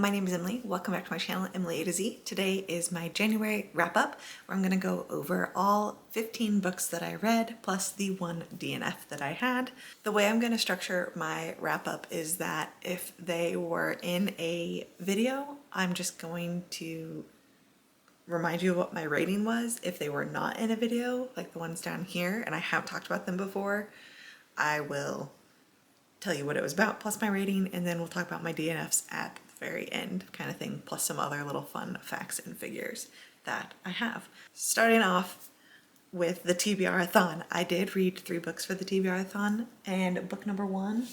my name is Emily. Welcome back to my channel, Emily A to Z. Today is my January wrap-up where I'm going to go over all 15 books that I read plus the one DNF that I had. The way I'm going to structure my wrap-up is that if they were in a video, I'm just going to remind you of what my rating was. If they were not in a video, like the ones down here, and I have talked about them before, I will tell you what it was about plus my rating, and then we'll talk about my DNFs at the very end kind of thing, plus some other little fun facts and figures that I have. Starting off with the TBR-a-thon. I did read 3 books for the TBR-a-thon, and book number 1,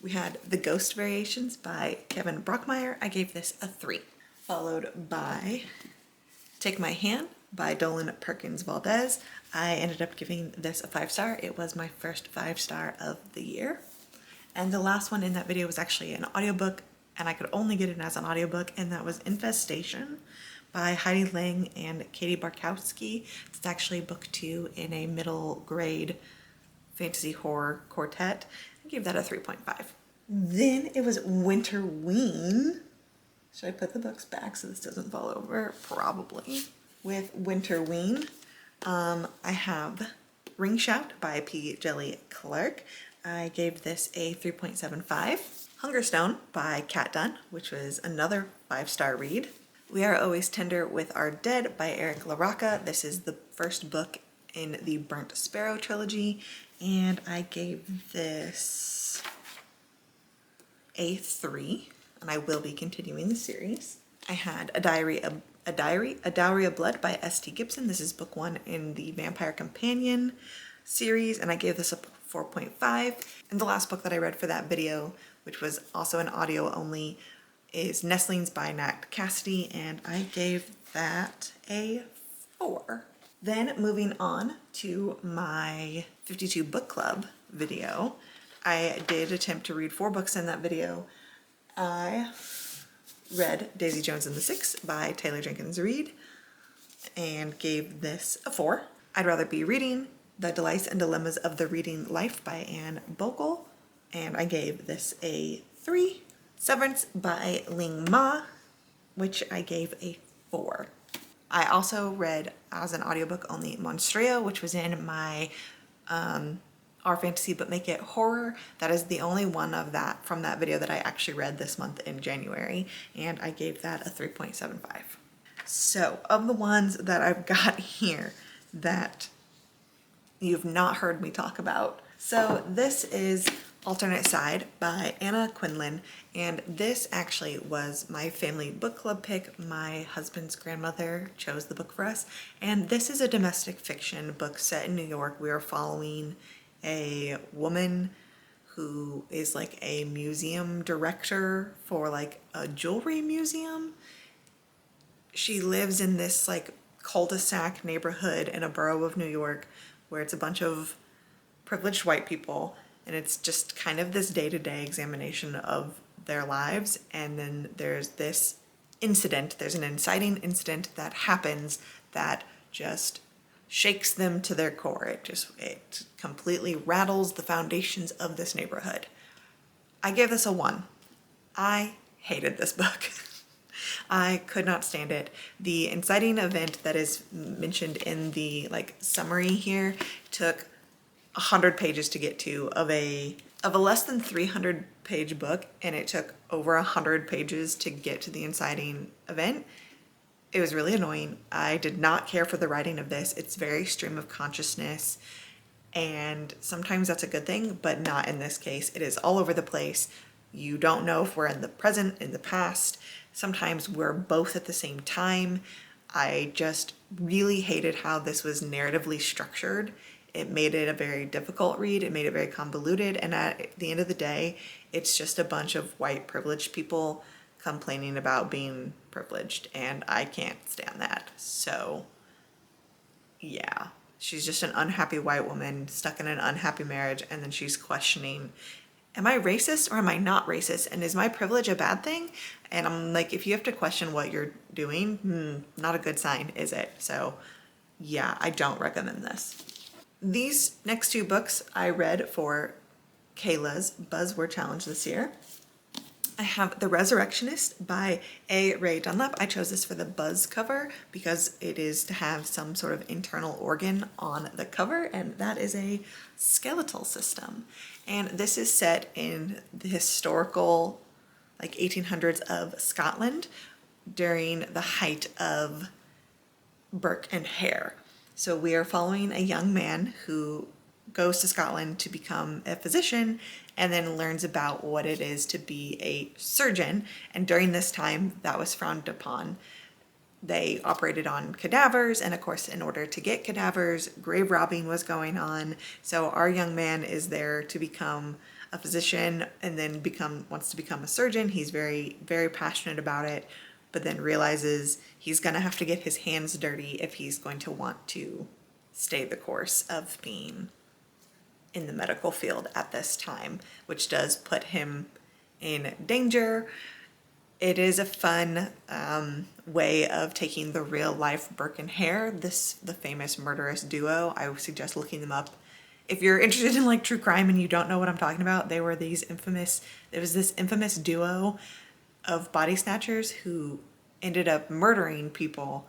we had The Ghost Variations by Kevin Brockmeyer. I gave this a 3. Followed by Take My Hand by Dolan Perkins Valdez. I ended up giving this a 5-star. It was my first 5-star of the year. And the last one in that video was actually an audiobook, and I could only get it as an audiobook, and that was Infestation by Heidi Lang and Katie Barkowski. It's actually book 2 in a middle grade fantasy horror quartet. I gave that a 3.5. Then it was Winterween. Should I put the books back so this doesn't fall over? Probably. With Winterween, I have Ring Shout by P. Jelly Clark. I gave this a 3.75. Hungerstone by Kat Dunn, which was another 5-star read. We Are Always Tender with Our Dead by Eric LaRocca. This is the first book in the Burnt Sparrow trilogy, and I gave this a 3, and I will be continuing the series. I had A Dowry of Blood by S.T. Gibson. This is book 1 in the Vampire Companion series, and I gave this a 4.5. And the last book that I read for that video, which was also an audio only, is Nestlings by Nat Cassidy, and I gave that a 4. Then moving on to my 52 book club video, I did attempt to read 4 books in that video. I read Daisy Jones and the Six by Taylor Jenkins Reid and gave this a 4. I'd Rather Be Reading The Delights and Dilemmas of the Reading Life by Anne Bogle, and I gave this a 3. Severance by Ling Ma, which I gave a 4. I also read as an audiobook only Monstrea, which was in my Our Fantasy But Make It Horror. That is the only one of that from that video that I actually read this month in January, and I gave that a 3.75. So of the ones that I've got here that you've not heard me talk about, so this is Alternate Side by Anna Quinlan, and this actually was my family book club pick. My husband's grandmother chose the book for us, and this is a domestic fiction book set in New York. We are following a woman who is like a museum director for like a jewelry museum. She lives in this like cul-de-sac neighborhood in a borough of New York where it's a bunch of privileged white people, and it's just kind of this day-to-day examination of their lives. And then there's this incident, there's an inciting incident that happens that just shakes them to their core. It completely rattles the foundations of this neighborhood. I gave this a 1. I hated this book. I could not stand it. The inciting event that is mentioned in the like summary here took 100 pages to get to of a less than 300 page book, and it took over 100 pages to get to the inciting event. It was really annoying. I did not care for the writing of this. It's very stream of consciousness, and sometimes that's a good thing, but not in this case. It is all over the place. You don't know if we're in the present, in the past. Sometimes we're both at the same time. I just really hated how this was narratively structured. It made it a very difficult read. It made it very convoluted. And at the end of the day, it's just a bunch of white privileged people complaining about being privileged. And I can't stand that. So yeah, she's just an unhappy white woman stuck in an unhappy marriage. And then she's questioning, am I racist or am I not racist? And is my privilege a bad thing? And I'm like, if you have to question what you're doing, not a good sign, is it? So yeah, I don't recommend this. These next 2 books I read for Kayla's Buzzword Challenge this year. I have The Resurrectionist by A. Ray Dunlap. I chose this for the Buzz cover because it is to have some sort of internal organ on the cover, and that is a skeletal system. And this is set in the historical, like 1800s of Scotland during the height of Burke and Hare. So we are following a young man who goes to Scotland to become a physician and then learns about what it is to be a surgeon. And during this time, that was frowned upon. They operated on cadavers, and of course, in order to get cadavers, grave robbing was going on. So our young man is there to become a physician and then wants to become a surgeon. He's very, very passionate about it, but then realizes he's gonna have to get his hands dirty if he's going to want to stay the course of being in the medical field at this time, which does put him in danger. It is a fun way of taking the real life Burke and Hare, the famous murderous duo. I would suggest looking them up. If you're interested in like true crime and you don't know what I'm talking about, there was this infamous duo of body snatchers who ended up murdering people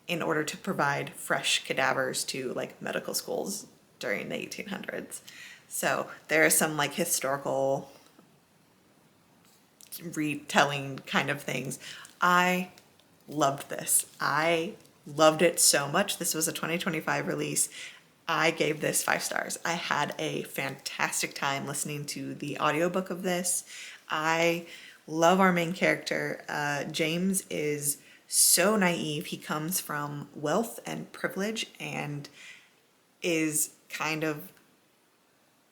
in order to provide fresh cadavers to like medical schools during the 1800s. So there are some like historical retelling kind of things. I loved this. I loved it so much. This was a 2025 release. I gave this 5 stars. I had a fantastic time listening to the audiobook of this. I love our main character. James is so naive. He comes from wealth and privilege and is kind of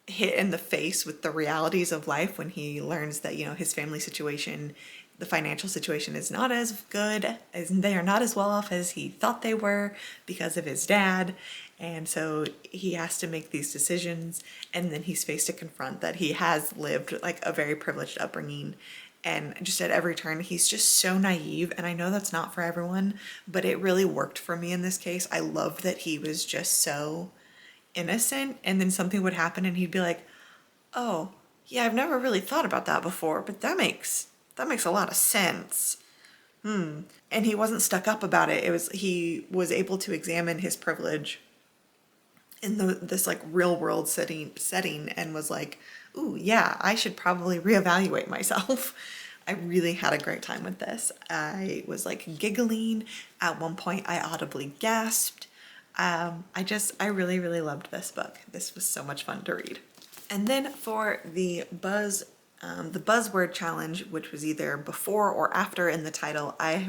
hit in the face with the realities of life when he learns that, you know, his family situation, the financial situation is not as good, as they are not as well off as he thought they were because of his dad. And so he has to make these decisions, and then he's faced to confront that he has lived like a very privileged upbringing. And just at every turn, he's just so naive. And I know that's not for everyone, but it really worked for me in this case. I loved that he was just so innocent, and then something would happen and he'd be like, oh yeah, I've never really thought about that before, but that makes a lot of sense. And he wasn't stuck up about it. He was able to examine his privilege in this like real world setting and was like, ooh yeah, I should probably reevaluate myself. I really had a great time with this. I was like giggling. At one point I audibly gasped. I really, really loved this book. This was so much fun to read. And then for the buzzword challenge, which was either before or after in the title, I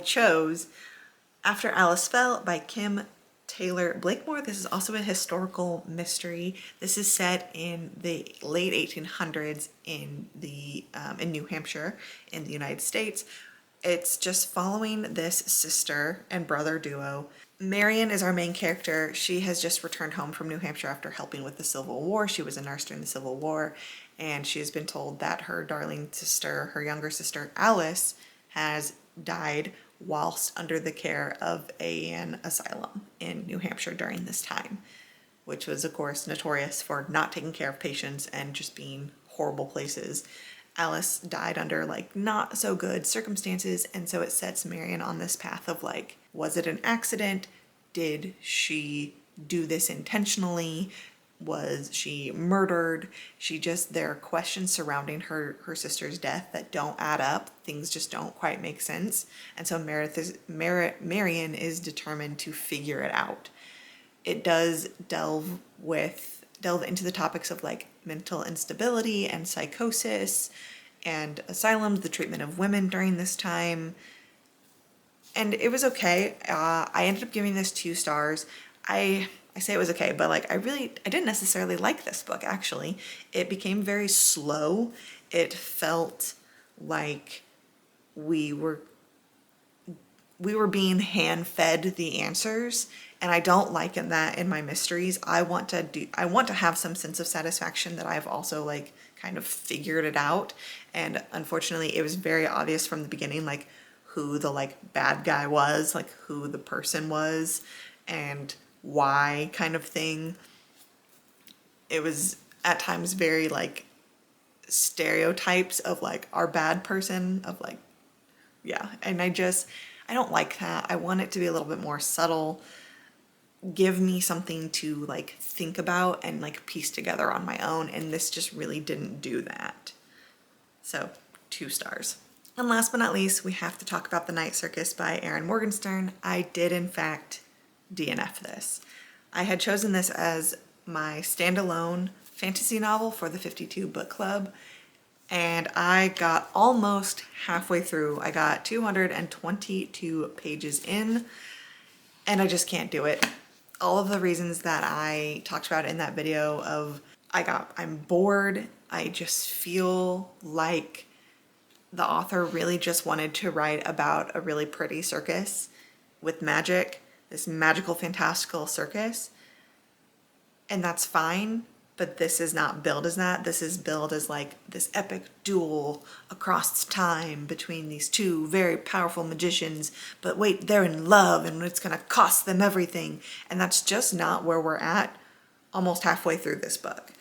chose After Alice Fell by Kim Taylor Blakemore. This is also a historical mystery. This is set in the late 1800s in New Hampshire in the United States. It's just following this sister and brother duo. Marion is our main character. She has just returned home from New Hampshire after helping with the Civil War. She was a nurse during the Civil War, and she has been told that her darling sister, her younger sister Alice, has died whilst under the care of an asylum in New Hampshire during this time, which was of course notorious for not taking care of patients and just being horrible places. Alice died under like not so good circumstances, and so it sets Marion on this path of like, was it an accident? Did she do this intentionally? Was she murdered? There are questions surrounding her sister's death that don't add up. Things just don't quite make sense. And so Marion is determined to figure it out. It does delve into the topics of like mental instability and psychosis and asylums, the treatment of women during this time. And it was okay. I ended up giving this 2 stars. I say it was okay, but like I didn't necessarily like this book actually. It became very slow. It felt like we were being hand-fed the answers, and I don't like that in my mysteries. I want to have some sense of satisfaction that I've also like kind of figured it out. And unfortunately, it was very obvious from the beginning like who the like bad guy was, like who the person was, and why kind of thing. It was at times very like stereotypes of like our bad person of like, yeah. And I don't like that. I want it to be a little bit more subtle. Give me something to like think about and like piece together on my own. And this just really didn't do that. So 2 stars. And last but not least, we have to talk about The Night Circus by Erin Morgenstern. I did in fact DNF this. I had chosen this as my standalone fantasy novel for the 52 book club, and I got almost halfway through. I got 222 pages in, and I just can't do it. All of the reasons that I talked about in that video of I'm bored. I just feel like the author really just wanted to write about a really pretty circus with magic, this magical, fantastical circus. And that's fine, but this is not billed as that. This is billed as like this epic duel across time between these 2 very powerful magicians. But wait, they're in love and it's gonna cost them everything. And that's just not where we're at almost halfway through this book.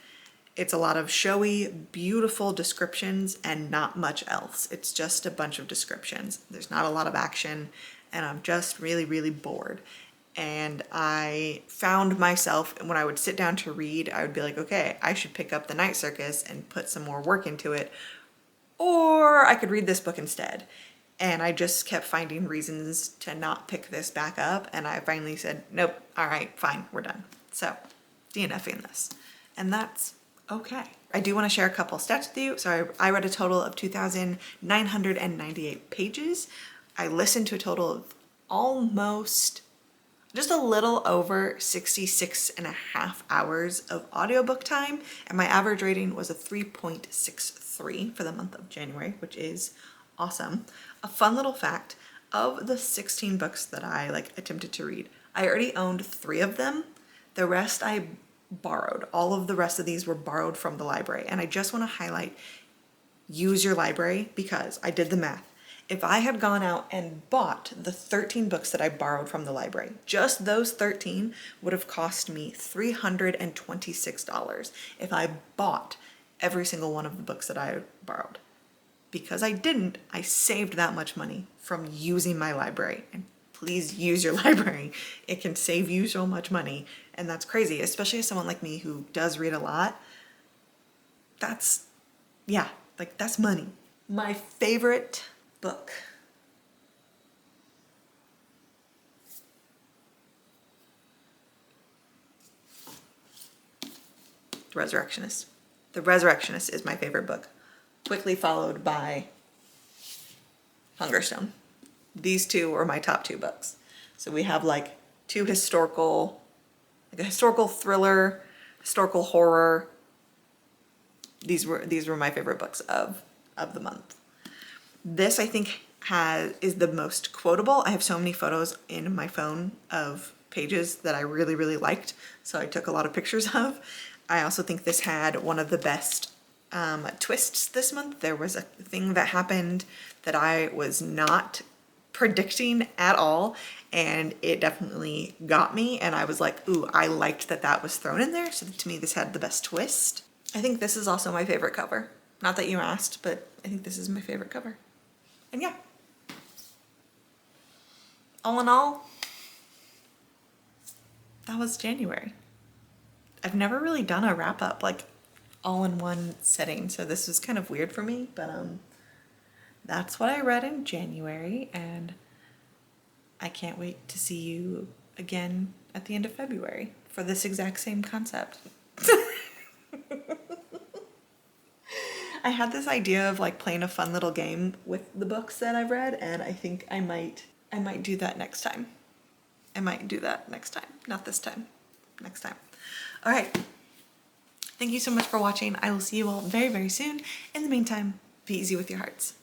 It's a lot of showy, beautiful descriptions and not much else. It's just a bunch of descriptions. There's not a lot of action, and I'm just really, really bored. And I found myself, when I would sit down to read, I would be like, okay, I should pick up The Night Circus and put some more work into it, or I could read this book instead. And I just kept finding reasons to not pick this back up, and I finally said, nope, all right, fine, we're done. So, DNFing this. And that's okay. I do want to share a couple stats with you. So I read a total of 2,998 pages. I listened to a total of almost just a little over 66.5 hours of audiobook time, and my average rating was a 3.63 for the month of January, which is awesome. A fun little fact, of the 16 books that I attempted to read, I already owned 3 of them. The rest I borrowed. All of the rest of these were borrowed from the library. And I just want to highlight, use your library, because I did the math. If I had gone out and bought the 13 books that I borrowed from the library, just those 13 would have cost me $326 if I bought every single one of the books that I borrowed. Because I didn't, I saved that much money from using my library. And please use your library. It can save you so much money. And that's crazy, especially as someone like me who does read a lot. That's money. My favorite book. The Resurrectionist. The Resurrectionist is my favorite book, quickly followed by Hungerstone. These 2 are my top 2 books. So we have 2 historical, a historical thriller, historical horror. These were my favorite books of the month. This, I think, is the most quotable. I have so many photos in my phone of pages that I really, really liked, so I took a lot of pictures of. I also think this had one of the best twists this month. There was a thing that happened that I was not predicting at all, and it definitely got me, and I was like, ooh, I liked that was thrown in there. So to me, this had the best twist. I think this is also my favorite cover. Not that you asked, but I think this is my favorite cover. And yeah. All in all, that was January. I've never really done a wrap up all in one setting, so this was kind of weird for me, but that's what I read in January, and I can't wait to see you again at the end of February for this exact same concept. I had this idea of playing a fun little game with the books that I've read, and I think I might do that next time. I might do that next time. Not this time. Next time. All right. Thank you so much for watching. I will see you all very, very soon. In the meantime, be easy with your hearts.